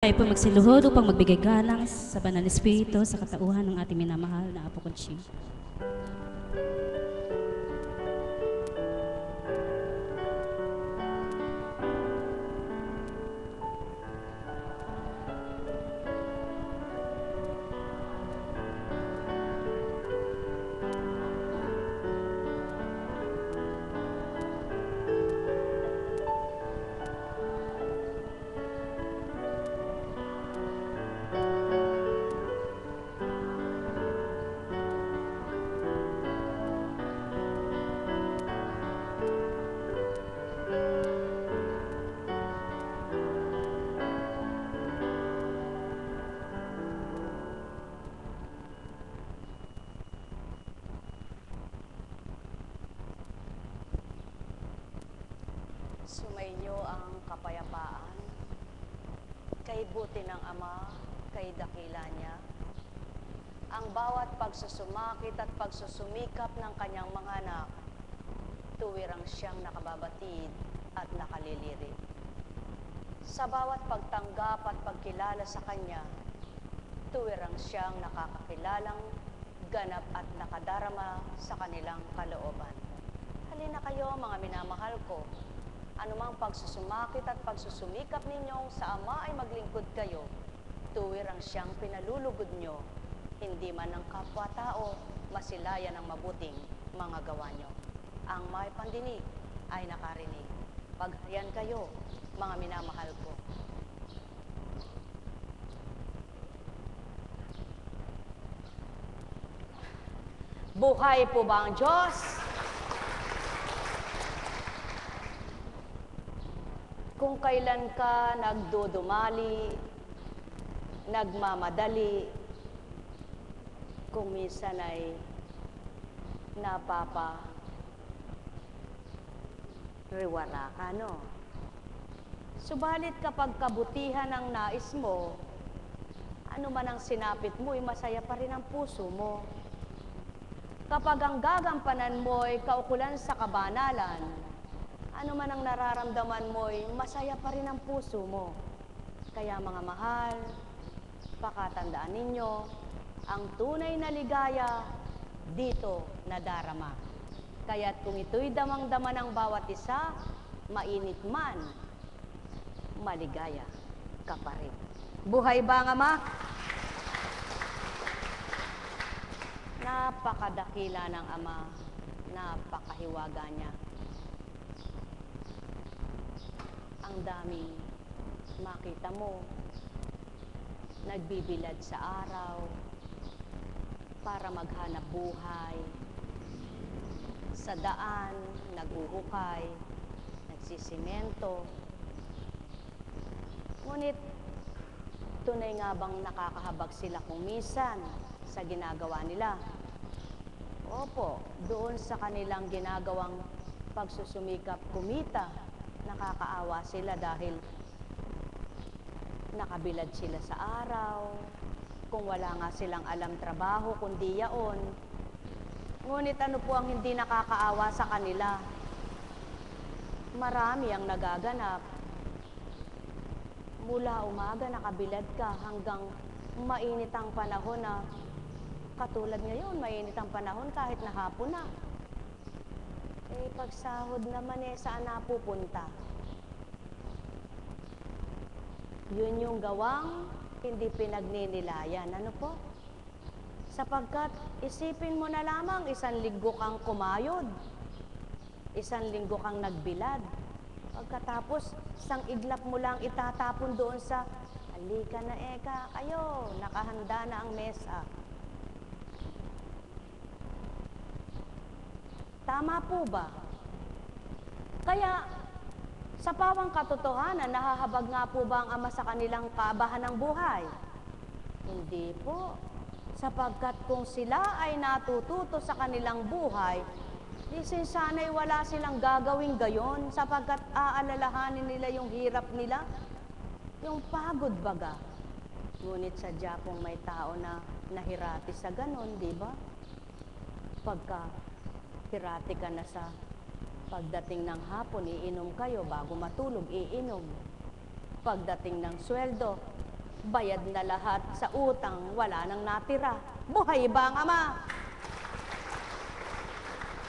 Tayo po magsiluhod upang magbigay galang sa banal na espiritu sa katauhan ng ating minamahal na Apo Conchi. Sumainyo ang kapayapaan, kay buti ng Ama, kay dakila niya, ang bawat pagsusumakit at pagsusumikap ng kanyang mga anak, tuwirang siyang nakababatid at nakalilirik. Sa bawat pagtanggap at pagkilala sa kanya, tuwirang siyang nakakakilalang ganap at nakadarama sa kanilang kalooban. Halina kayo, mga minamahal ko, anumang pagsusumakit at pagsusumikap ninyong sa Ama ay maglingkod kayo, tuwirang siyang pinalulugod nyo, hindi man ng kapwa-tao, masilayan ng mabuting mga gawa nyo. Ang may pandinig ay nakarinig. Pagharian kayo, mga minamahal ko. Buhay po ba ang Diyos? Kung kailan ka nagdudumali, nagmamadali, kung minsan ay napapariwara ka, no? Subalit kapag kabutihan ang nais mo, ano man ang sinapit mo, ay masaya pa rin ang puso mo. Kapag ang gagampanan mo ay kaukulan sa kabanalan, ano man ang nararamdaman mo'y masaya pa rin ang puso mo. Kaya mga mahal, pakatandaan ninyo, ang tunay na ligaya dito nadarama. Kaya't kung ito'y damang-dama ng bawat isa, mainit man, maligaya ka pa rin. Buhay ba ang Ama? Napakadakila ng Ama, napakahiwaga niya. Ang daming makita mo, nagbibilad sa araw para maghanap buhay, sa daan, naguhukay, nagsisimento. Ngunit, tunay nga bang nakakahabag sila kung minsan sa ginagawa nila? Opo, doon sa kanilang ginagawang pagsusumikap kumita, nakakaawa sila dahil nakabilad sila sa araw, kung wala nga silang alam trabaho, kundi yaon. Ngunit ano po ang hindi nakakaawa sa kanila? Marami ang nagaganap. Mula umaga nakabilad ka hanggang mainit ang panahon na katulad ngayon, mainit ang panahon kahit na hapon na. Eh, pagsahod naman saan napupunta? Yun yung gawang hindi pinagninilayan. Ano po? Sapagkat isipin mo na lamang, 1 linggo kang kumayod. 1 linggo kang nagbilad. Pagkatapos, isang iglap mo lang itatapon doon sa, halika na eka, kayo, nakahanda na ang mesa. Tama po ba? Kaya, sa pawang katotohanan, nahahabag nga po ba ang Ama sa kanilang kaabahan ng buhay? Hindi po. Sapagkat kung sila ay natututo sa kanilang buhay, di sana'y wala silang gagawing gayon, sapagkat aalalahanin nila yung hirap nila, yung pagod baga. Ngunit sadya kung may tao na nahirati sa ganon, di ba? Pagka hirati ka na sa pagdating ng hapon, iinom kayo, bago matulog, iinom. Pagdating ng sweldo, bayad na lahat sa utang, wala nang natira. Buhay ba ang Ama?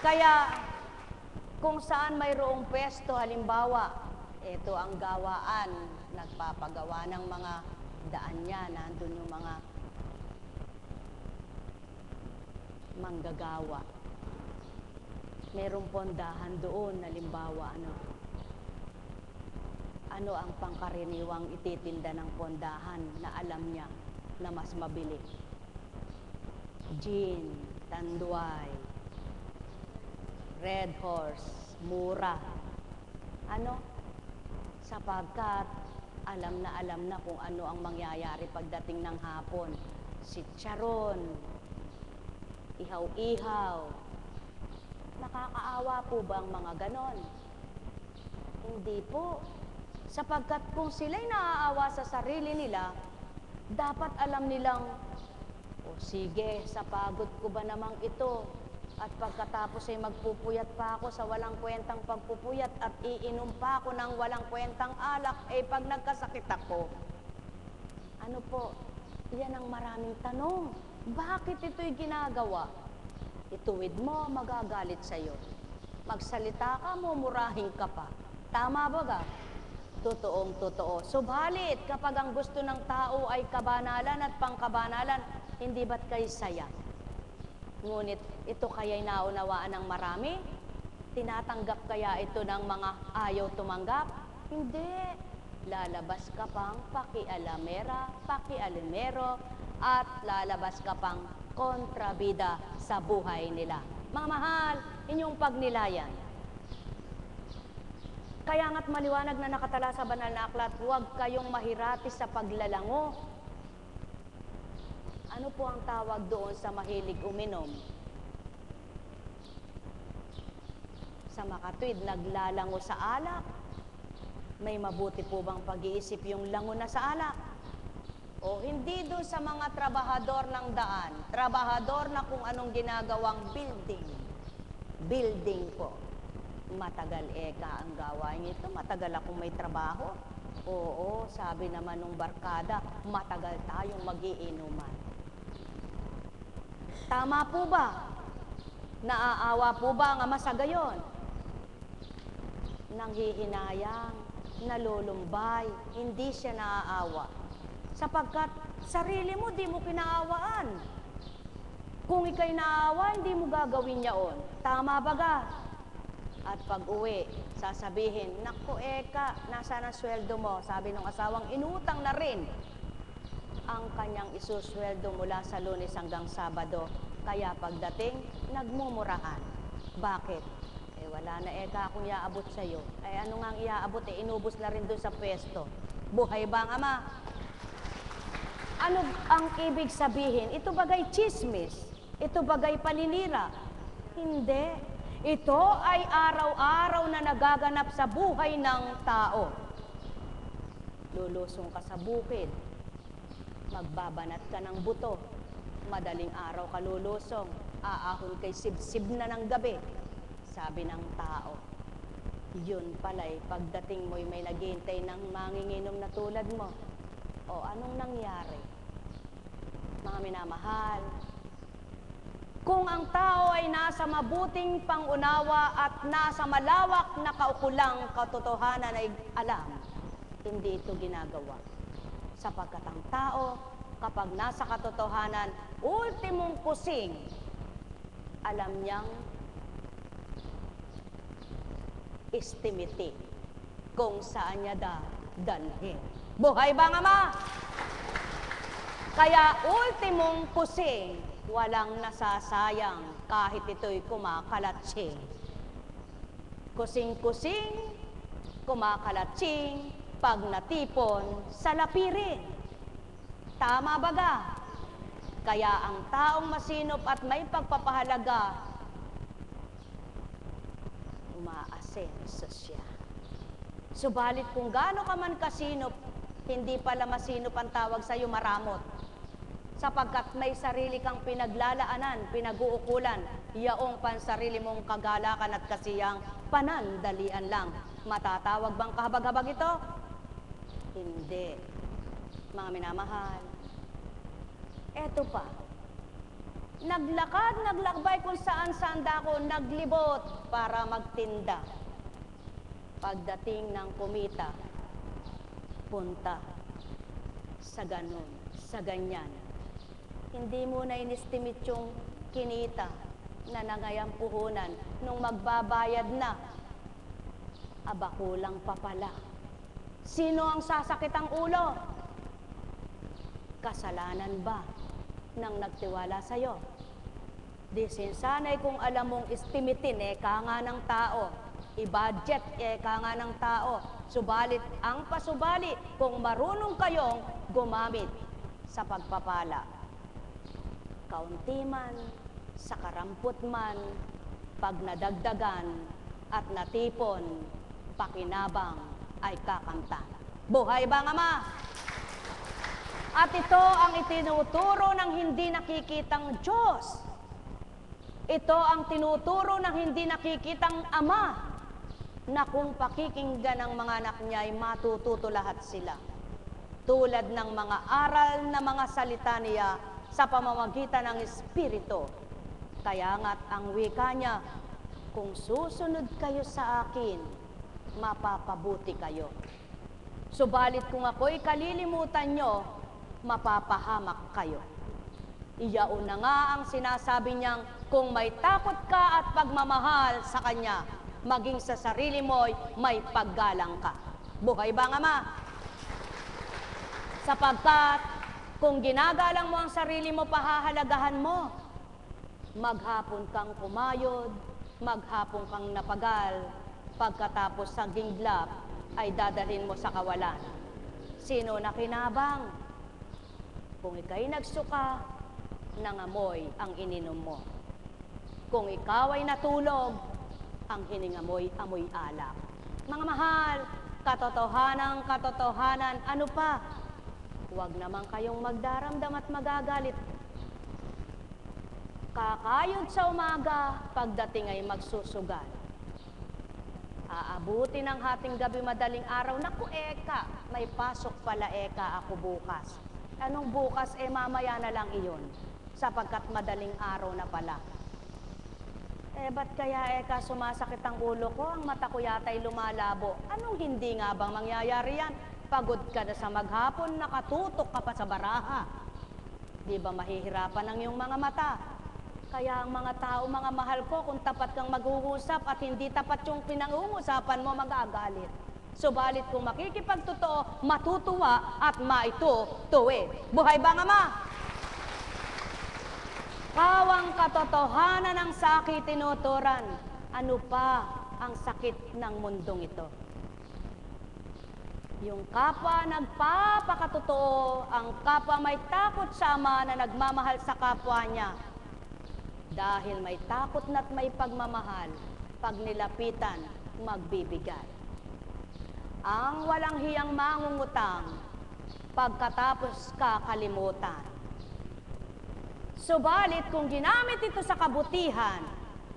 Kaya, kung saan mayroong pwesto, halimbawa, ito ang gawaan, nagpapagawa ng mga daan niya, nandun yung mga manggagawa. Merong pondahan doon, halimbawa, ano ang pangkaraniwang ititinda ng pondahan na alam niya na mas mabili? Gin, tanduay, Red Horse, mura. Sapagkat alam na kung ano ang mangyayari pagdating ng hapon. Sitsaron, ihaw-ihaw. Nakakaawa po ba ang mga ganon? Hindi po. Sapagkat kung sila'y naaawa sa sarili nila, dapat alam nilang, o sige, sa pagod ko ba namang ito? At pagkatapos ay magpupuyat pa ako sa walang kwentang pagpupuyat at iinom pa ako ng walang kwentang alak, pag nagkasakit ako. Ano po? Yan ang maraming tanong. Bakit ito'y ginagawa? Ituwid mo, magagalit sa'yo. Magsalita ka, mumurahin ka pa. Tama ba ga? Totoong totoo. Subalit, kapag ang gusto ng tao ay kabanalan at pangkabanalan, hindi ba't kayo saya? Ngunit ito kaya'y naunawaan ng marami? Tinatanggap kaya ito ng mga ayaw tumanggap? Hindi. Lalabas ka pang pakialamera, pakialimero, at lalabas ka pang kontrabida sa buhay nila. Mga mahal, inyong pagnilayan. Kaya nga't maliwanag na nakatala sa banal na aklat, huwag kayong mahirati sa paglalango. Ano po ang tawag doon sa mahilig uminom? Sa makatwid, naglalango sa alak. May mabuti po bang pag-iisip yung lango na sa alak? O hindi doon sa mga trabahador ng daan. Trabahador na kung anong ginagawang building. Building po. Matagal ang gawain ito. Matagal akong may trabaho. Oo, sabi naman nung barkada, matagal tayong mag-iinuman. Tama po ba? Naaawa po ba ang Ama sa gayon? Nanghihinayang, nalulumbay, hindi siya naaawa. Sapagkat sarili mo, di mo kinaawaan. Kung ikay naaawa, hindi mo gagawin yaon. Tama ba ga? At pag uwi, sasabihin, naku eka, nasaan ang sweldo mo? Sabi ng asawang, inutang na rin ang kanyang isusweldo mula sa Lunes hanggang Sabado. Kaya pagdating, nagmumurahan. Bakit? Wala na eka akong iaabot sa'yo. Ano nga ang iaabot? Inubos na rin doon sa pwesto. Buhay ba ang Ama? Ano ang ibig sabihin? Ito bagay chismis. Ito bagay paninira. Hindi. Ito ay araw-araw na nagaganap sa buhay ng tao. Lulusong ka sa bukid. Magbabanat ka ng buto. Madaling araw ka lulusong. Aahon kay sib-sib na ng gabi. Sabi ng tao. Yun pala'y pagdating mo'y may naghihintay ng manginginom na tulad mo. O anong nangyari? Mga minamahal, kung ang tao ay nasa mabuting pangunawa at nasa malawak na kaukulang katotohanan ay alam, hindi ito ginagawa. Sapagkat ang tao, kapag nasa katotohanan, ultimong kusing, alam niyang estimate kung saan niya dalhin. Buhay ba ang Ama? Kaya ultimong kusing, walang nasasayang kahit ito'y kumakalatsing. Kusing-kusing, kumakalatsing, pag natipon sa lapirin. Tama baga? Kaya ang taong masinop at may pagpapahalaga, umaasenso siya. Subalit kung gaano ka man kasinop, hindi pala masinop ang tawag sa'yo, maramot. Sapagkat may sarili kang pinaglalaanan, pinag-uukulan, yaong pansarili mong kagalakan at kasiyang panandalian lang. Matatawag bang kahabag-habag ito? Hindi. Mga minamahal, eto pa, naglakad, naglakbay kung saan-saan dako, naglibot para magtinda. Pagdating ng kumita, punta sa ganun, sa ganyan. Hindi mo na inestimate yung kinita na nangayang puhunan nung magbabayad na. Aba, kulang pa pala. Sino ang sasakit ang ulo? Kasalanan ba ng nagtiwala sa'yo? Di sinsanay kung alam mong estimitin, eka nga ng tao. I-budget, eka nga ng tao. Subalit ang pasubali kung marunong kayong gumamit sa pagpapala. Kaunti man, sa karampot man, pag nadagdagan at natipon, pakinabang ay kakamtan. Buhay bang Ama? At ito ang itinuturo ng hindi nakikitang Diyos. Ito ang tinuturo ng hindi nakikitang Ama, na kung pakikinggan ng mga anak niya ay matututo lahat sila. Tulad ng mga aral na mga salita niya sa pamamagitan ng Espiritu. Kaya nga't ang wika niya, kung susunod kayo sa akin, mapapabuti kayo. Subalit kung ako'y kalilimutan nyo, mapapahamak kayo. Iyaon na nga ang sinasabi niyang, kung may takot ka at pagmamahal sa Kanya, maging sa sarili mo'y may paggalang ka. Buhay bang Ama? Sapagkat kung ginagalang mo ang sarili mo, pahahalagahan mo. Maghapon kang kumayod, maghapon kang napagal, pagkatapos sa ginglap ay dadalhin mo sa kawalan. Sino nakinabang? Kung ika'y nagsuka, nangamoy ang ininom mo. Kung ikaw ay natulog, ang hininga mo'y amoy alak. Mga mahal, katotohanan, ano pa? Huwag naman kayong magdaramdam at magagalit. Kakayod sa umaga, pagdating ay magsusugal. Aabuti ng hating gabi madaling araw, naku eka, may pasok pala eka ako bukas. Anong bukas? Mamaya na lang iyon, sapagkat madaling araw na pala. Ba't kaya eka sumasakit ang ulo ko, ang mata ko yata'y lumalabo? Anong hindi nga bang mangyayari yan? Pagod ka na sa maghapon, nakatutok ka pa sa baraha. Di ba mahihirapan ang iyong mga mata? Kaya ang mga tao, mga mahal ko, kung tapat kang mag-uusap at hindi tapat yung pinangungusapan mo, magagalit. Subalit kung makikipagtotoo, matutuwa at maitutuwid. Buhay bang Ama? Kawang katotohanan ang sakit tinuturan. Ano pa ang sakit ng mundong ito? Yung kapwa nagpapakatotoo, ang kapwa may takot sa Ama na nagmamahal sa kapwa niya. Dahil may takot na't may pagmamahal, pag nilapitan, magbibigay. Ang walang hiyang mangungutang, pagkatapos kakalimutan. Subalit kung ginamit ito sa kabutihan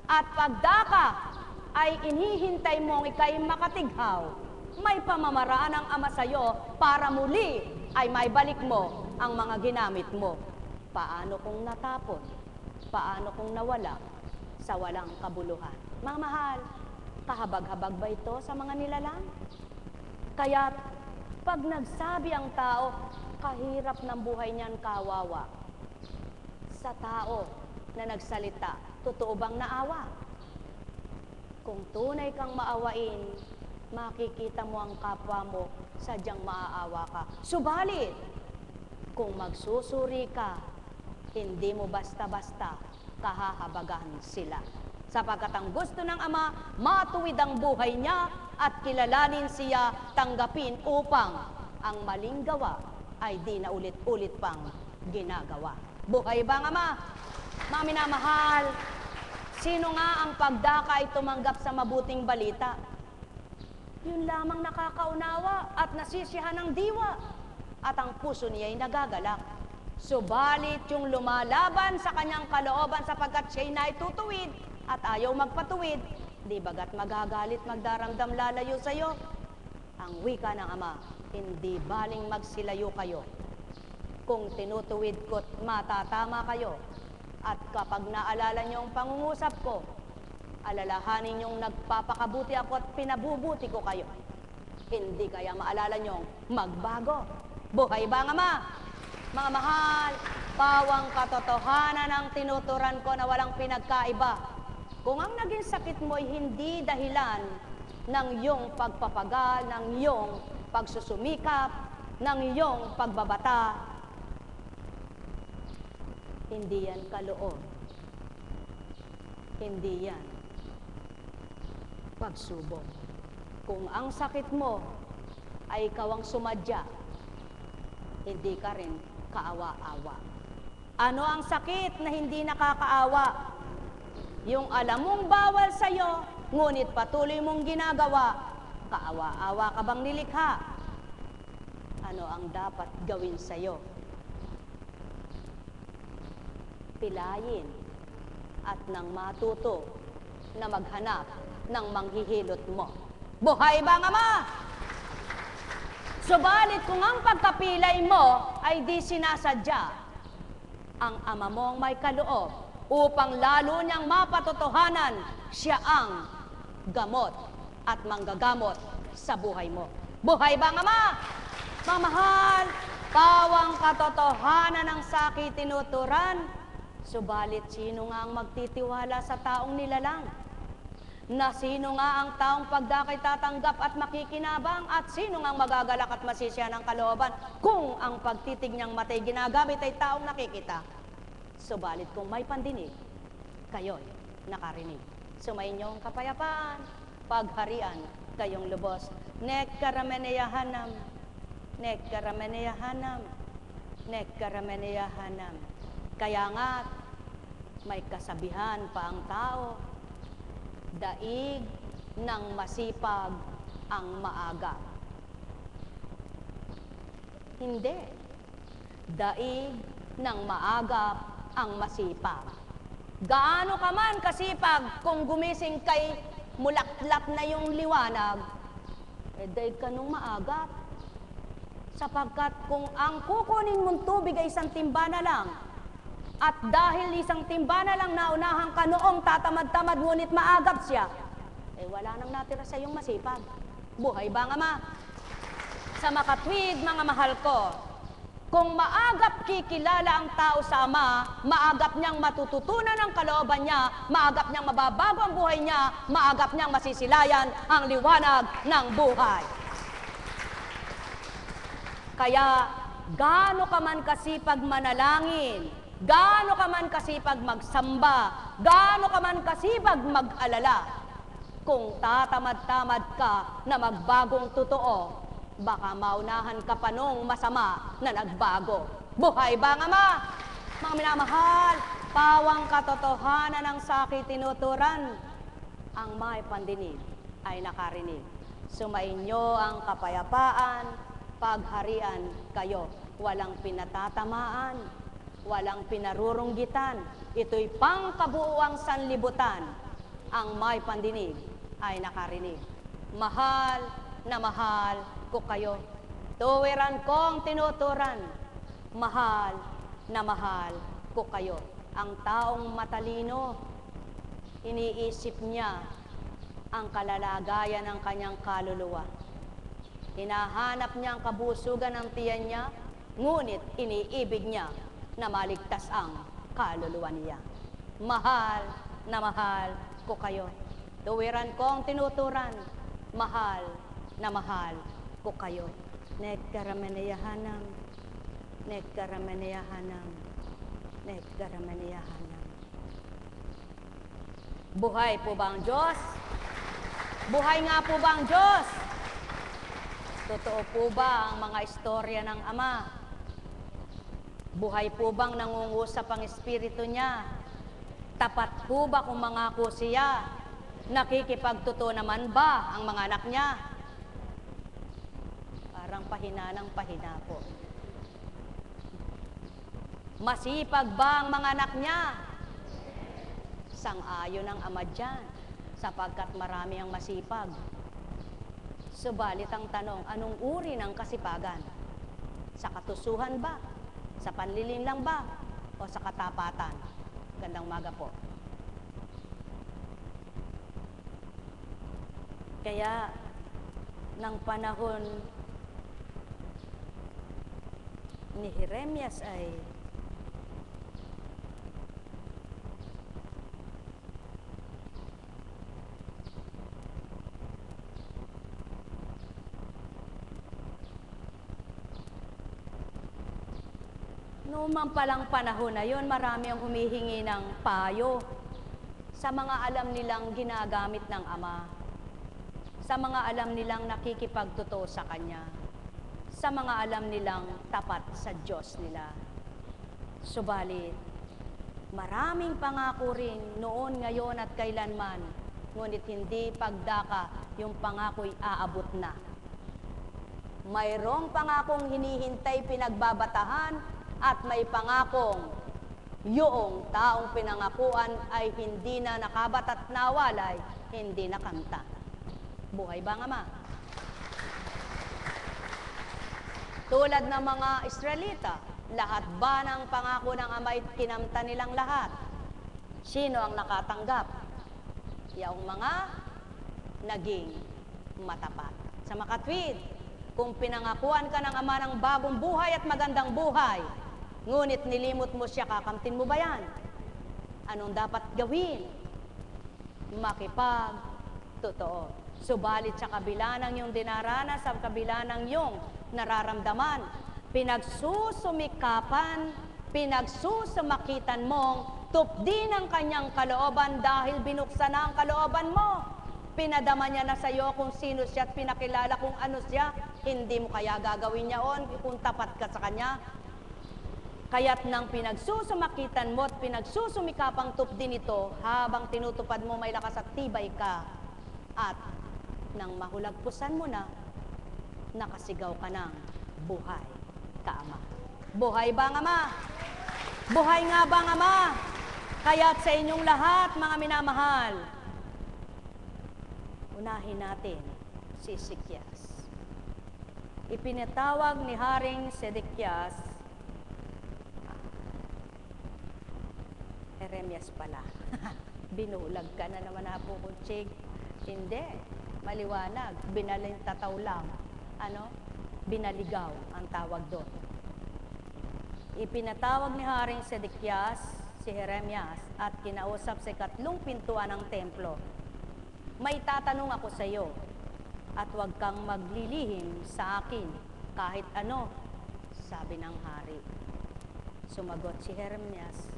at pagdaka ay inihintay mong ika'y makatighaw, may pamamaraan ang Ama sa'yo para muli ay maibalik mo ang mga ginamit mo. Paano kung natapon? Paano kung nawala sa walang kabuluhan? Mga mahal, kahabag-habag ba ito sa mga nilalang? Kaya pag nagsabi ang tao, kahirap ng buhay niyan, kawawa. Sa tao na nagsalita, totoo bang naawa? Kung tunay kang maawain, makikita mo ang kapwa mo, sadyang maaawa ka. Subalit, kung magsusuri ka, hindi mo basta-basta kahahabagahan sila. Sapagkat ang gusto ng Ama, matuwid ang buhay niya at kilalanin siya, tanggapin upang ang maling gawa ay di na ulit-ulit pang ginagawa. Buhay bang Ama? Mga minamahal, sino nga ang pagdaka ay tumanggap sa mabuting balita? Yun lamang nakakaunawa at nasisiyahan ng diwa at ang puso niya ay nagagalak. Subalit yung lumalaban sa kanyang kalooban sapagkat siya'y naitutuwid at ayaw magpatuwid, di bagat magagalit, magdaramdam, lalayo sa'yo. Ang wika ng Ama, hindi baling magsilayo kayo kung tinutuwid ko't matatama kayo. At kapag naalala niyo ang pangungusap ko, alalahanin niyong nagpapakabuti ako at pinabubuti ko kayo. Hindi kaya maalala niyong magbago. Buhay ba ang Ama? Mga mahal, pawang katotohanan ang tinuturan ko na walang pinagkaiba. Kung ang naging sakit mo'y hindi dahilan ng iyong pagpapagal, ng iyong pagsusumikap, ng iyong pagbabata, hindi yan kaloob. Hindi yan pagsubok. Kung ang sakit mo ay ikaw ang sumadya, hindi ka rin kaawa-awa. Ano ang sakit na hindi nakakaawa? Yung alam mong bawal sa'yo, ngunit patuloy mong ginagawa, kaawa-awa ka bang nilikha? Ano ang dapat gawin sa'yo? Pilayin at nang matuto na maghanap ng manghihilot mo. Buhay ba ang Ama? Subalit kung ang pagkapilay mo ay di sinasadya, ang Ama mong may kaloob upang lalo niyang mapatotohanan siya ang gamot at manggagamot sa buhay mo. Buhay ba ang Ama? Mamahal, pawang katotohanan ng sakit tinuturan, subalit sino nga ang magtitiwala sa taong nilalang? Na sino nga ang taong pagdakay tatanggap at makikinabang at sino nga ang magagalak at masisya ng kalooban kung ang pagtitig niyang matay ginagamit ay taong nakikita. Subalit kung may pandinig, kayo'y nakarinig. Sumainyo ang kapayapaan, pagharian, kayong lubos. Nekkarameneyahanam, nekkarameneyahanam, nekkarameneyahanam. Kaya nga't may kasabihan pa ang tao, daig ng masipag ang maaga. Hindi. Daig ng maagap ang masipag. Gaano ka man kasipag kung gumising kay mulaklat na yung liwanag, daig ka nung maagap. Sapagkat kung ang kukunin mong tubig ay isang timba na lang, at dahil isang timba na lang naunahan ka noong tatamad-tamad ngunit maagap siya, wala nang natira sa iyong masipag. Buhay ba ang Ama? Sa makatwid, mga mahal ko, kung maagap kikilala ang tao sa Ama, maagap niyang matututunan ang kalooban niya, maagap niyang mababago ang buhay niya, maagap niyang masisilayan ang liwanag ng buhay. Kaya, gaano ka man kasipag manalangin, gaano ka man kasipag magsamba, gaano ka man kasipag mag-alala, kung tatamad-tamad ka na magbagong totoo, baka maunahan ka pa nung masama na nagbago. Buhay ba ang Ama? Mga minamahal, pawang katotohanan ng sakit tinuturan, ang may pandinig ay nakarinig. Sumainyo ang kapayapaan, pagharian kayo, walang pinatatamaan, walang pinarurunggitan, ito'y pangkabuuang sanlibutan, ang may pandinig ay nakarinig. Mahal na mahal ko kayo, tuwiran kong tinuturan, mahal na mahal ko kayo. Ang taong matalino, iniisip niya ang kalalagayan ng kanyang kaluluwa. Hinahanap niya ang kabusugan ng tiyan niya, ngunit iniibig niya na maligtas ang kaluluwa niya. Mahal na mahal ko kayo. Tuwiran kong tinuturan, mahal na mahal ko kayo. Nekkarameneyahanam, nekkarameneyahanam, nekkarameneyahanam. Buhay po ba ang Diyos? Buhay nga po ba ang Diyos? Totoo po ba ang mga istorya ng Ama? Buhay po bang nangungusap ang Espiritu niya? Tapat po ba kung mangako siya? Nakikipagtotoo naman ba ang mga anak niya? Parang pahina ng pahina po. Masipag ba ang mga anak niya? Sang-ayon ang Ama dyan, sapagkat marami ang masipag. Subalit ang tanong, anong uri ng kasipagan? Sa katusuhan ba? Sa panlilin lang ba? O sa katapatan? Gandang umaga po. Kaya, ng panahon ni Jeremias ay noong palang panahon na yon, marami ang humihingi ng payo sa mga alam nilang ginagamit ng Ama, sa mga alam nilang nakikipagtotoo sa Kanya, sa mga alam nilang tapat sa Diyos nila. Subalit, maraming pangako rin noon, ngayon at kailanman, ngunit hindi pagdaka yung pangako'y aabot na. Mayroong pangakong hinihintay, pinagbabatahan, at may pangakong yung taong pinangakuan ay hindi na nakabat at nawalay, hindi nakamta. Buhay ba ang Ama? Tulad ng mga Israelita, lahat ba ng pangako ng Ama ay kinamta nilang lahat? Sino ang nakatanggap? Yung mga naging matapat. Sa makatwid, kung pinangakuan ka ng Ama ng bagong buhay at magandang buhay, ngunit nilimot mo siya, kakamtin mo ba yan? Anong dapat gawin? Makipag-totoo. Subalit sa kabila ng iyong dinaranas, sa kabila ng iyong nararamdaman, pinagsusumikapan, pinagsusumakitan mong tupdi ng kanyang kalooban dahil binuksan na ang kalooban mo. Pinadama niya na sa iyo kung sino siya at pinakilala kung ano siya. Hindi mo kaya gagawin niya on kung tapat ka sa kanya? Kaya't nang pinagsusumakitan mo at pinagsusumikapang tupdi nito, habang tinutupad mo may lakas at tibay ka, at nang mahulagpusan mo na, nakasigaw ka ng buhay ka, Ama. Buhay ba ang Ama? Buhay nga ba ang Ama? Kaya't sa inyong lahat, mga minamahal, unahin natin si Ezekias. Ipinatawag ni Haring Sedekias, Jeremias pala. Binulag ka na naman na po, Kutsig. Hindi. Maliwanag. Binalintataw lang. Ano? Binaligaw ang tawag doon. Ipinatawag ni Haring Sedekias si Jeremias at kinausap sa ikatlong pintuan ng templo. May tatanong ako sa iyo at huwag kang maglilihim sa akin kahit ano, sabi ng hari. Sumagot si Jeremias,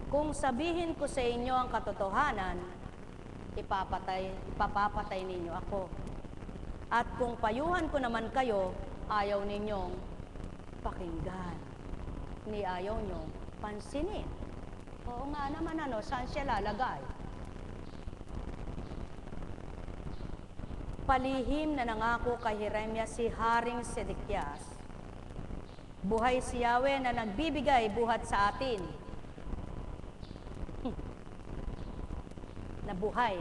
kung sabihin ko sa inyo ang katotohanan, ipapapatay ninyo ako. At kung payuhan ko naman kayo, ayaw ninyong pakinggan. Ni ayaw nyo pansinin. Oo nga naman, ano, saan siya lalagay? Palihim na nangako kay Jeremias si Haring Sedekias. Buhay si Yahweh na nagbibigay buhat sa atin. Na buhay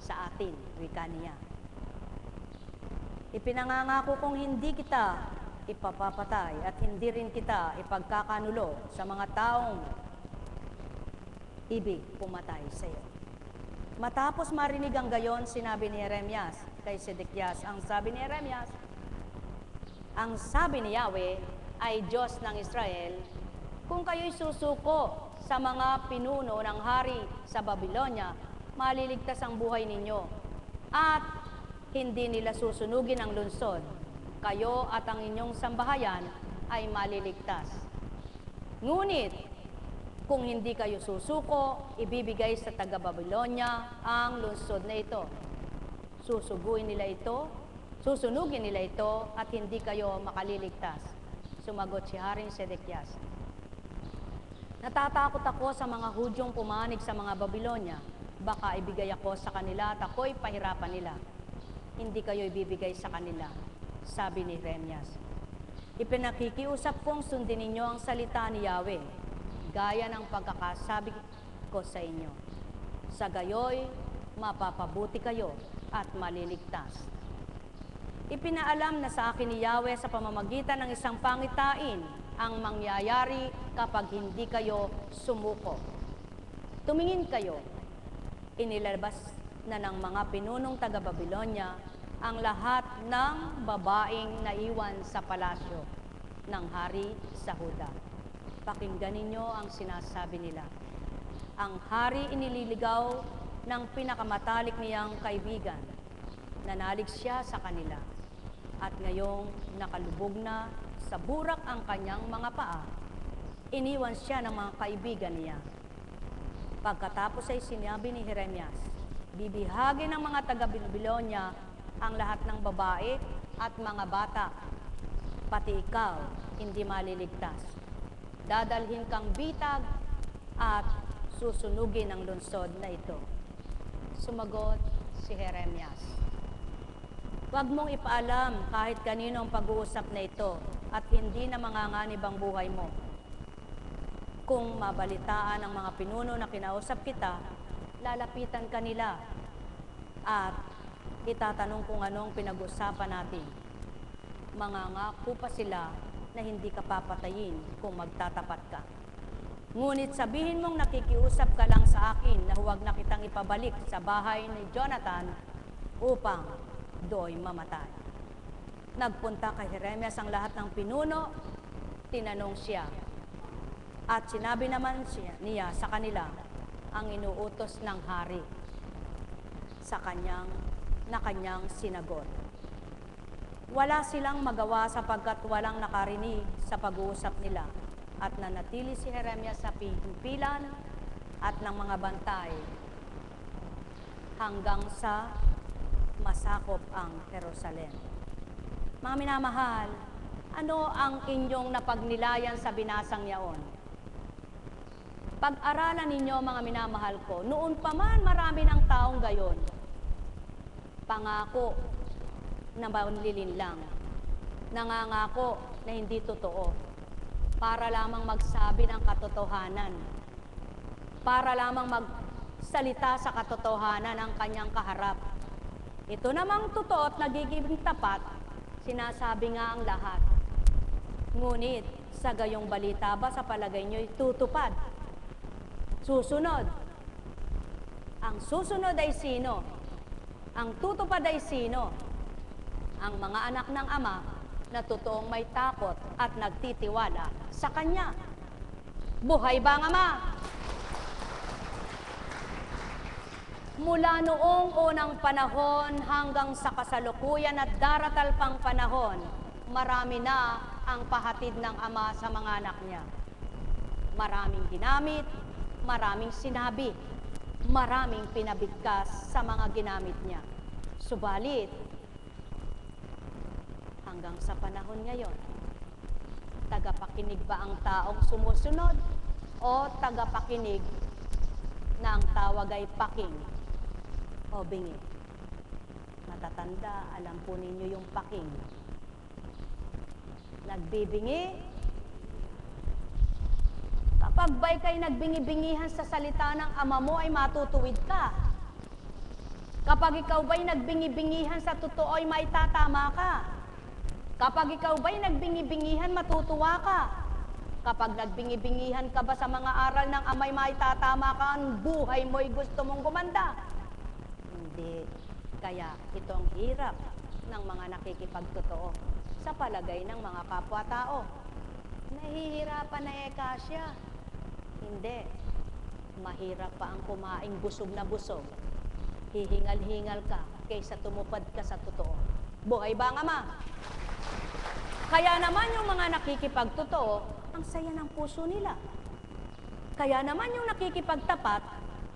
sa atin, wika niya. Ipinangangako kong hindi kita ipapapatay at hindi rin kita ipagkakanulo sa mga taong ibig pumatay sa iyo. Matapos marinig ang gayon, sinabi ni Jeremias kay Sedekias, ang sabi ni Jeremias, ang sabi ni Yahweh ay Diyos ng Israel, kung kayo'y susuko sa mga pinuno ng hari sa Babylonia, maliligtas ang buhay ninyo at hindi nila susunugin ang lungsod. Kayo at ang inyong sambahayan ay maliligtas. Ngunit, kung hindi kayo susuko, ibibigay sa taga-Babylonia ang lungsod na ito. Susunugin nila ito at hindi kayo makaliligtas. Sumagot si Haring Sedekias, natatakot ako sa mga Hudyong pumanig sa mga Babylonia. Baka ibigay ako sa kanila at ako'y pahirapan nila. Hindi kayo ibibigay sa kanila, sabi ni Jeremias. Ipinakikiusap kong sundin ninyo ang salita ni Yahweh, gaya ng pagkakasabi ko sa inyo. Sa gayoy, mapapabuti kayo at maliligtas. Ipinaalam na sa akin ni Yahweh sa pamamagitan ng isang pangitain ang mangyayari kapag hindi kayo sumuko. Tumingin kayo, inilabas na ng mga pinunong taga-Babilonya ang lahat ng babaeng naiwan sa palasyo ng hari sa Huda. Pakinggan ninyo ang sinasabi nila. Ang hari inililigaw ng pinakamatalik niyang kaibigan. Nanalig siya sa kanila. At ngayong nakalubog na sa burak ang kanyang mga paa, iniwan siya ng mga kaibigan niya. Pagkatapos ay sinabi ni Jeremias, bibihagi ng mga taga-Babilonya ang lahat ng babae at mga bata. Pati ikaw, hindi maliligtas. Dadalhin kang bitag at susunugin ang lungsod na ito. Sumagot si Jeremias, huwag mong ipaalam kahit kanino ang pag-uusap na ito at hindi na manganganib ang buhay mo. Kung mabalitaan ang mga pinuno na kinausap kita, lalapitan ka nila at itatanong kung anong pinag-usapan natin. Mangangako pa sila na hindi ka papatayin kung magtatapat ka. Ngunit sabihin mong nakikiusap ka lang sa akin na huwag na kitang ipabalik sa bahay ni Jonathan upang do'y mamatay. Nagpunta kay Jeremias ang lahat ng pinuno, tinanong siya. At sinabi naman niya sa kanila ang inuutos ng hari na kanyang sinagot. Wala silang magawa sapagkat walang nakarinig sa pag-uusap nila at nanatili si Jeremias sa pimpilan at ng mga bantay hanggang sa masakop ang Jerusalem. Mga minamahal, ano ang inyong napagnilayan sa binasang yaon? Pag-aralan ninyo, mga minamahal ko, noon pa man marami ng taong gayon. Pangako na banlilin lang. Nangangako na hindi totoo. Para lamang magsabi ng katotohanan. Para lamang magsalita sa katotohanan ang kanyang kaharap. Ito namang totoo at nagiging tapat, sinasabi nga ang lahat. Ngunit, sa gayong balita ba sa palagay nyo'y tutupad? Susunod. Ang susunod ay sino? Ang tutupad ay sino? Ang mga anak ng Ama na totoong may takot at nagtitiwala sa Kanya. Buhay ba ang Ama? Mula noong unang panahon hanggang sa kasalukuyan at daratal pang panahon, marami na ang pahatid ng Ama sa mga anak niya. Maraming ginamit, maraming sinabi, maraming pinabigkas sa mga ginamit niya. Subalit, hanggang sa panahon ngayon, tagapakinig ba ang taong sumusunod o tagapakinig na ang tawag ay paking o bingi? Matatanda, alam po ninyo yung paking. Nagbibingi. Kapag ba'y kayo nagbingi-bingihan sa salita ng Ama mo ay matutuwid ka. Kapag ikaw ba'y nagbingi-bingihan sa totoo ay maitatama ka. Kapag ikaw ba'y nagbingi-bingihan, matutuwa ka. Kapag nagbingi-bingihan ka ba sa mga aral ng Ama ay maitatama ka, ang buhay mo'y gusto mong gumanda. Hindi. Kaya ito ang hirap ng mga nakikipagtotoo sa palagay ng mga kapwa-tao. Nahihirapan na Kasya. Hindi. Mahirap pa ang kumaing busog na busog. Hihingal-hingal ka kaysa tumupad ka sa totoo. Buhay ba ang Ama? Kaya naman yung mga nakikipagtotoo, ang saya ng puso nila. Kaya naman yung nakikipagtapat,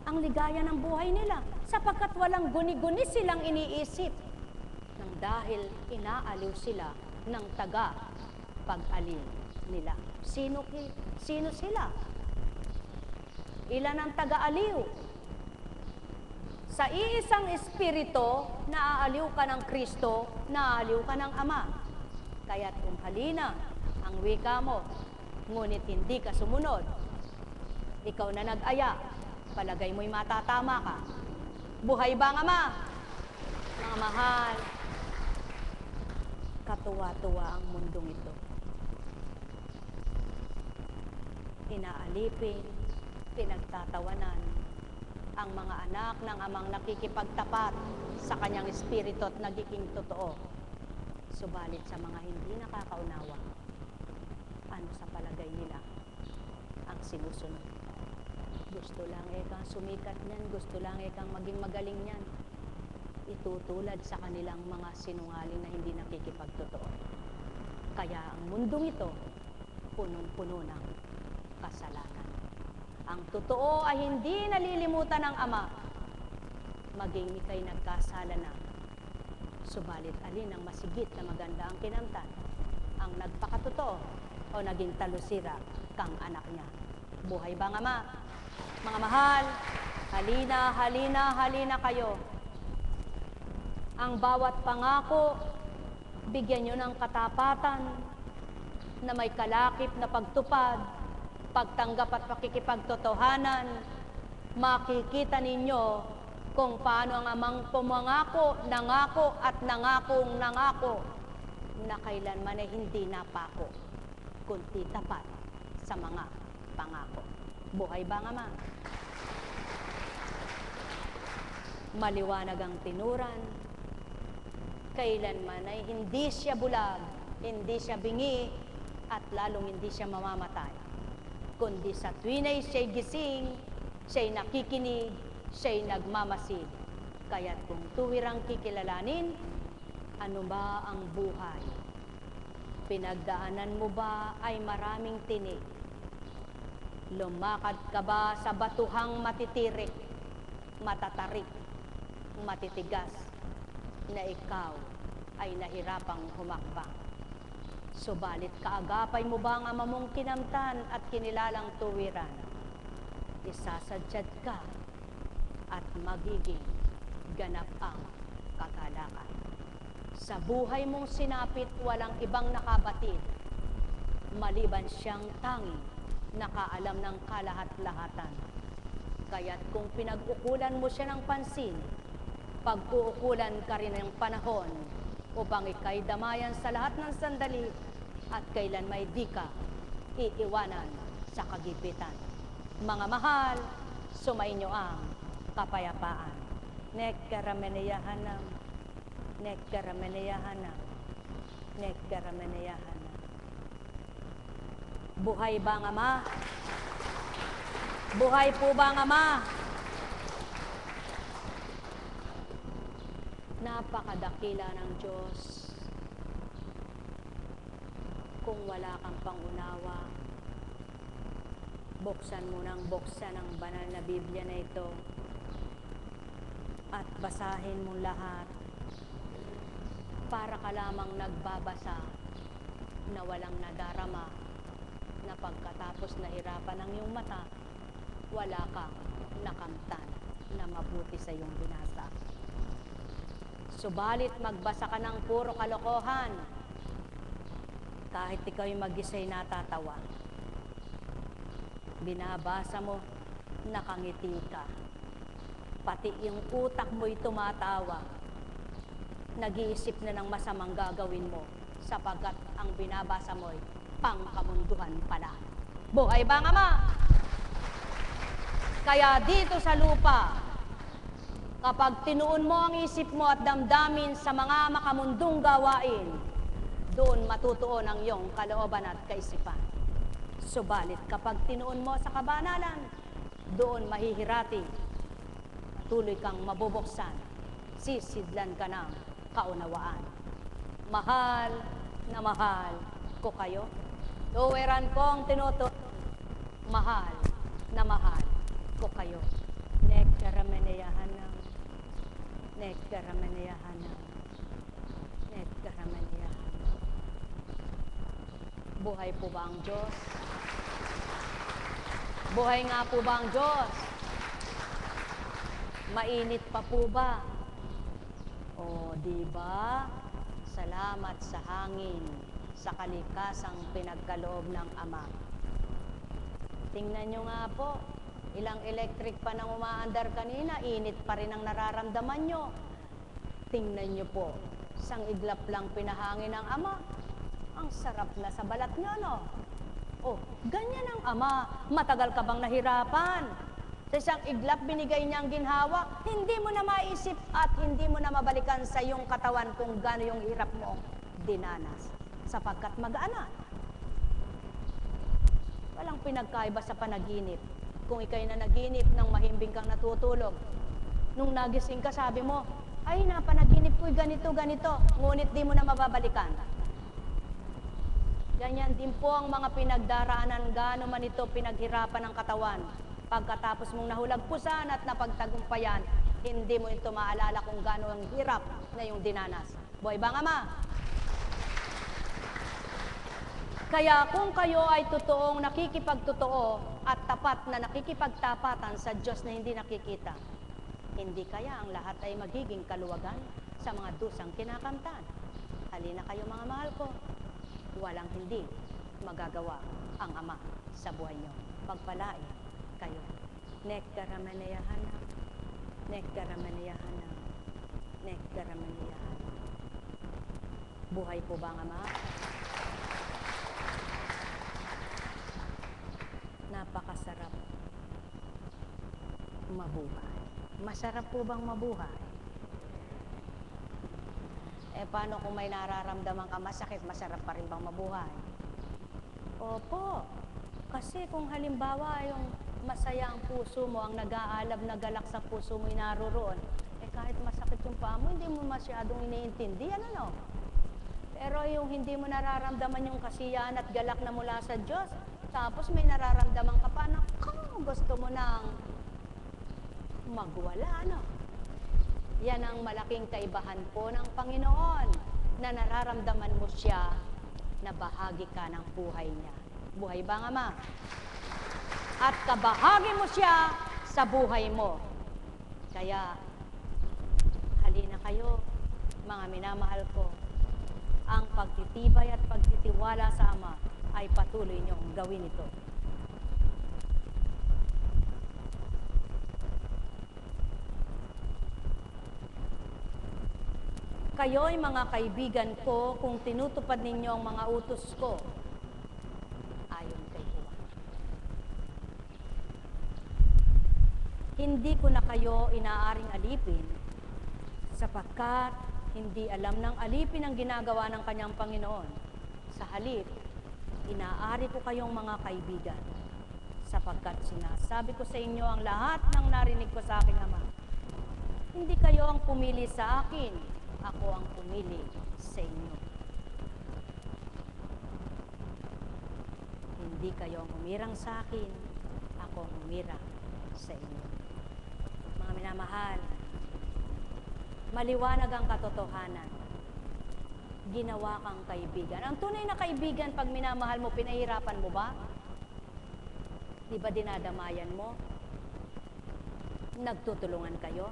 ang ligaya ng buhay nila. Sapagkat walang guni-guni silang iniisip. Nang dahil inaaliw sila ng taga-pag-aliw nila. Sino sila? Ilan ang taga-aliw? Sa iisang espiritu, naaaliw ka ng Kristo, naaaliw ka ng Ama. Kaya't kung halina ang wika mo, ngunit hindi ka sumunod, ikaw na nag-aya, palagay mo'y matatama ka. Buhay ba ang Ama? Mga mahal, katuwa-tuwa ang mundong ito. inaalipin, pinagtatawanan ang mga anak ng amang nakikipagtapat sa kanyang espiritu at nagiging totoo. Subalit sa mga hindi nakakaunawa, ano sa palagay nila ang sinusunod? Gusto lang kang sumikat niyan, gusto lang kang maging magaling niyan. Itutulad sa kanilang mga sinungaling na hindi nakikipagtotoo. Kaya ang mundong ito, punong-puno ng kasalanan. Ang totoo ay hindi nalilimutan ng Ama, maging ika'y nagkasala na. Subalit alin ang masigit na maganda ang kinamtan? Ang nagpakatotoo o naging talusira kang anak niya? Buhay ba ang Ama? Mga mahal, halina, halina, halina kayo. Ang bawat pangako, bigyan nyo ng katapatan na may kalakip na pagtupad, pagtanggap at pakikipagtotohanan. Makikita ninyo kung paano ang Amang pumangako, nangako at nangakong nangako na kailanman ay hindi napako, kundi tapat sa mga pangako. Buhay ba ang Ama? Maliwanag ang tinuran, kailanman ay hindi siya bulag, hindi siya bingi, at lalong hindi siya mamamatay. Kundi sa tuwin ay siya'y gising, siya'y nakikinig, siya'y nagmamasid. Kaya't kung tuwirang kikilalanin, ano ba ang buhay? Pinagdaanan mo ba ay maraming tinik? Lumakad ka ba sa batuhang matitirik, matatarik, matitigas, na ikaw ay nahirapang humakbang? Subalit kaagapay mo ba ang Ama mong kinamtan at kinilalang tuwiran? Isasadyad ka at magiging ganap ang kagalakan. Sa buhay mong sinapit, walang ibang nakabatid, maliban siyang tanging nakaalam ng kalahat-lahatan. Kaya't kung pinag-ukulan mo siya ng pansin, pag-uukulan ka rin ng panahon upang ika'y damayan sa lahat ng sandali at kailan may di ka iiwanan sa kagipitan. Mga mahal, sumainyo ang kapayapaan. Nekkarameneyahanam, nekkarameneyahanam, nekkarameneyahanam. Buhay ba ang Ama? Buhay po ba ang Ama? Napakadakila ng Diyos. Kung wala kang pangunawa, buksan mo ng buksan ang banal na Biblia na ito at basahin mo lahat para ka lamang nagbabasa na walang nadarama na pagkatapos nahirapan ang iyong mata, wala kang nakamtan na mabuti sa iyong binasa. Subalit magbasa ka ng puro kalokohan, kahit ikaw'y mag-isa'y natatawa. Binabasa mo, nakangiti ka. Pati yung utak mo'y tumatawa. Nag-iisip na ng masamang gagawin mo, sapagkat ang binabasa mo'y pangkamunduhan pala. Buhay ba ang Ama? Kaya dito sa lupa, kapag tinuon mo ang isip mo at damdamin sa mga makamundong gawain, doon matutuon ang iyong kalooban at kaisipan. Subalit kapag tinuon mo sa kabanalan, doon mahihirati, tuloy kang mabubuksan, sisidlan ka ng kaunawaan. Mahal na mahal ko kayo. Tuwiran kong tinuto, mahal na mahal ko kayo. Nekkarameneyahanam, nekkarameneyahanam, nekkarameneyahanam. Buhay po ba ang Diyos? Buhay nga po ba ang Diyos? Mainit pa po ba? O, di ba? Salamat sa hangin, sa kalikasang pinagkaloob ng Ama. Tingnan nyo nga po, ilang electric pa nang umaandar kanina, init pa rin ang nararamdaman nyo. Tingnan nyo po, isang iglap lang pinahangin ng Ama. Ang sarap na sa balat nyo, no? Oh, ganyan ang Ama, matagal ka bang nahirapan? Sa isang iglap binigay niyang ginhawa, hindi mo na maisip at hindi mo na mabalikan sa iyong katawan kung gaano yung hirap mo dinanas. Sapagkat mag-ana. Walang pinagkaiba sa panaginip. Kung ikay na naginip ng mahimbing kang natutulog, nung nagising ka, sabi mo, ay, napanaginip ko'y ganito, ganito, ngunit di mo na mababalikan. Ganyan din po ang mga pinagdaraanan, gaano man ito pinaghirapan ng katawan. Pagkatapos mong nahulagpusan at napagtagumpayan, hindi mo ito maalala kung gaano ang hirap na yung dinanas. Buhay bang Ama? Kaya kung kayo ay totoong nakikipagtotoo at tapat na nakikipagtapatan sa Diyos na hindi nakikita, hindi kaya ang lahat ay magiging kaluwagan sa mga dusang kinakamtan. Halina kayo mga mahal ko. Walang hindi magagawa ang Ama sa buhay niyo. Pagpalain kayo. Nekaramanayahana. Nekaramanayahana. Nekaramanayahana. Buhay po ba ang Ama? Napakasarap mabuhay. Masarap po bang mabuhay? Paano kung may nararamdaman ka masakit, masarap pa rin bang mabuhay? Opo. Kasi kung halimbawa yung masaya ang puso mo, ang nag-aalab na galak sa puso mo naroon, kahit masakit yung paa mo, hindi mo masyadong iniintindihan, ano? Pero yung hindi mo nararamdaman yung kasiyahan at galak na mula sa Diyos, tapos may nararamdaman ka pa na, gusto mo nang magwala, ano? Yan ang malaking kaibahan po ng Panginoon, na nararamdaman mo siya na bahagi ka ng buhay niya. Buhay ba nga, Ama? At kabahagi mo siya sa buhay mo. Kaya, halina kayo, mga minamahal ko, ang pagtitibay at pagtitiwala sa Ama ay patuloy niyong gawin ito. Kayo'y mga kaibigan ko kung tinutupad ninyo ang mga utos ko ayon kay Juan. Hindi ko na kayo inaaring alipin sapagkat hindi alam ng alipin ang ginagawa ng kanyang Panginoon. Sa halip, inaari ko kayong mga kaibigan sapagkat sinasabi ko sa inyo ang lahat ng narinig ko sa aking Ama. Hindi kayo ang pumili sa akin, ako ang pumili sa inyo. Hindi kayo ang humirang sa akin, ako ang humirang sa inyo. Mga minamahal, maliwanag ang katotohanan. Ginawa kang kaibigan. Ang tunay na kaibigan, pag minamahal mo, pinahirapan mo ba? Di ba dinadamayan mo? Nagtutulungan kayo?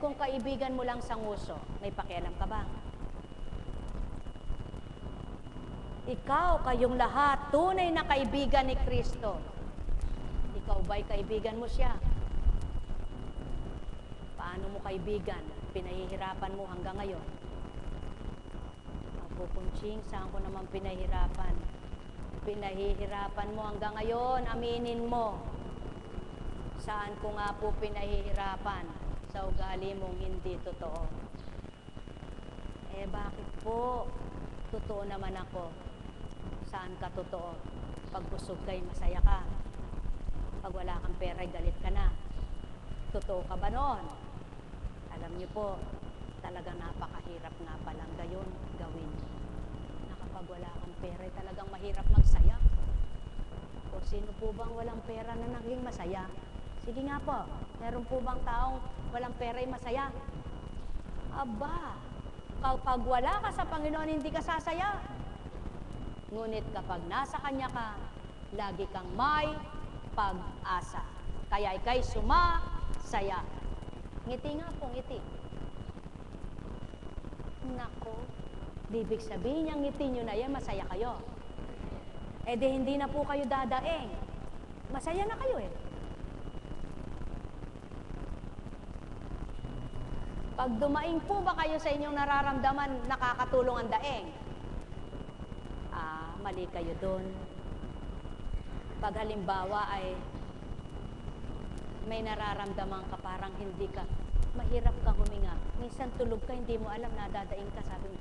Kung kaibigan mo lang sa nguso, may pakialam ka ba? Ikaw, kayong lahat, tunay na kaibigan ni Kristo. Ikaw ba'y kaibigan mo siya? Paano mo kaibigan? Pinahihirapan mo hanggang ngayon. Ako, Kunching, saan ko naman pinahihirapan? Pinahihirapan mo hanggang ngayon, aminin mo. Saan ko nga po pinahihirapan? Sa ugali mong hindi totoo. Bakit po? Totoo naman ako. Saan ka totoo? Pag busog ka'y masaya ka. Pag wala kang pera, galit ka na. Totoo ka ba noon? Alam niyo po, talagang napakahirap nga palang gayon gawin. Na kapag wala kang pera, talagang mahirap magsaya. O sino po bang walang pera na naging masaya? Sige nga po, meron po bang taong walang pera ay masaya? Aba, kapag wala ka sa Panginoon, hindi ka sasaya. Ngunit kapag nasa Kanya ka, lagi kang may pag-asa. Kaya ika'y sumasaya. Ngiti nga po, ngiti. Nako, bibig sabihin niyang ngiti nyo na yan, masaya kayo. Di hindi na po kayo dadaing. Masaya na kayo Pag dumaing po ba kayo sa inyong nararamdaman, nakakatulong ang daing? Mali kayo doon. Pag halimbawa ay may nararamdaman ka parang hindi ka, mahirap ka huminga. Minsan tulog ka, hindi mo alam, nadadaing ka, sabi mo,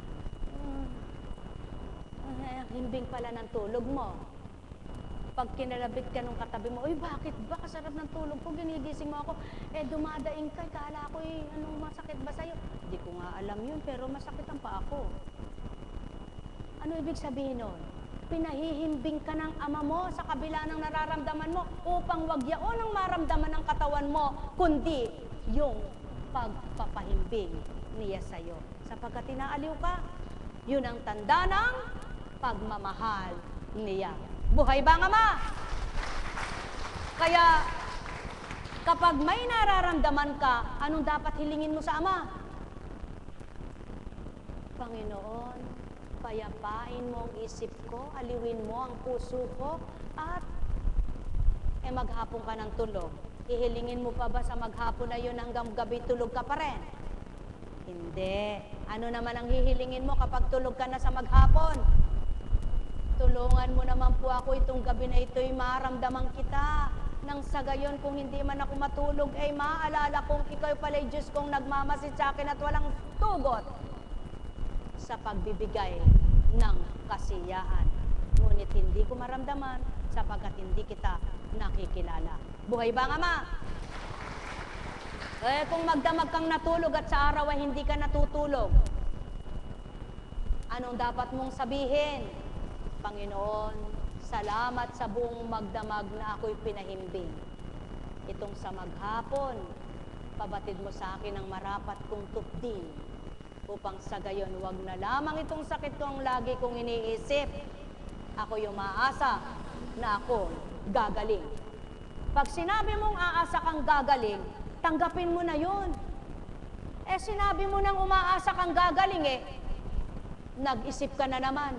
himbing pala ng tulog mo. Pag kinalabit ka nung katabi mo, uy, bakit ba? Kasarap ng tulog ko, ginigising mo ako. Dumadaing ka, kala ko, anong masakit ba sa'yo? Hindi ko nga alam yun, pero masakit ang paa ko. Ano ibig sabihin nun? Pinahihimbing ka ng ama mo sa kabila ng nararamdaman mo upang wag yaon ang maramdaman ng katawan mo, kundi yung pagpapahimbing niya sa'yo. Sapagkat inaaliw ka, yun ang tanda ng pagmamahal niya. Buhay ba ang ama? Kaya, kapag may nararamdaman ka, anong dapat hilingin mo sa ama? Panginoon, payapain mo ang isip ko, aliwin mo ang puso ko, at maghapon ka ng tulog. Ihilingin mo pa ba sa maghapon na yun hanggang gabi tulog ka pa rin? Hindi. Ano naman ang hihilingin mo kapag tulog ka na sa maghapon? Tulungan mo naman po ako itong gabi na ito'y maramdaman kita. Nang sa gayon, kung hindi man ako matulog, ay maalala kong ikaw pala'y Diyos kong nagmamasid sa akin at walang tugot sa pagbibigay ng kasiyahan. Ngunit hindi ko maramdaman sapagkat hindi kita nakikilala. Buhay ba ang ama? Kung magdamag kang natulog at sa araw ay hindi ka natutulog, anong dapat mong sabihin? Panginoon, salamat sa buong magdamag na ako'y pinahimbing. Itong sa maghapon, pabatid mo sa akin ang marapat kong tupdin upang sa gayon wag na lamang itong sakit ko ang lagi kong iniisip. Ako'y umaasa na ako gagaling. Pag sinabi mong aasa kang gagaling, tanggapin mo na yun. Sinabi mo nang umaasa kang gagaling nag-isip ka na naman.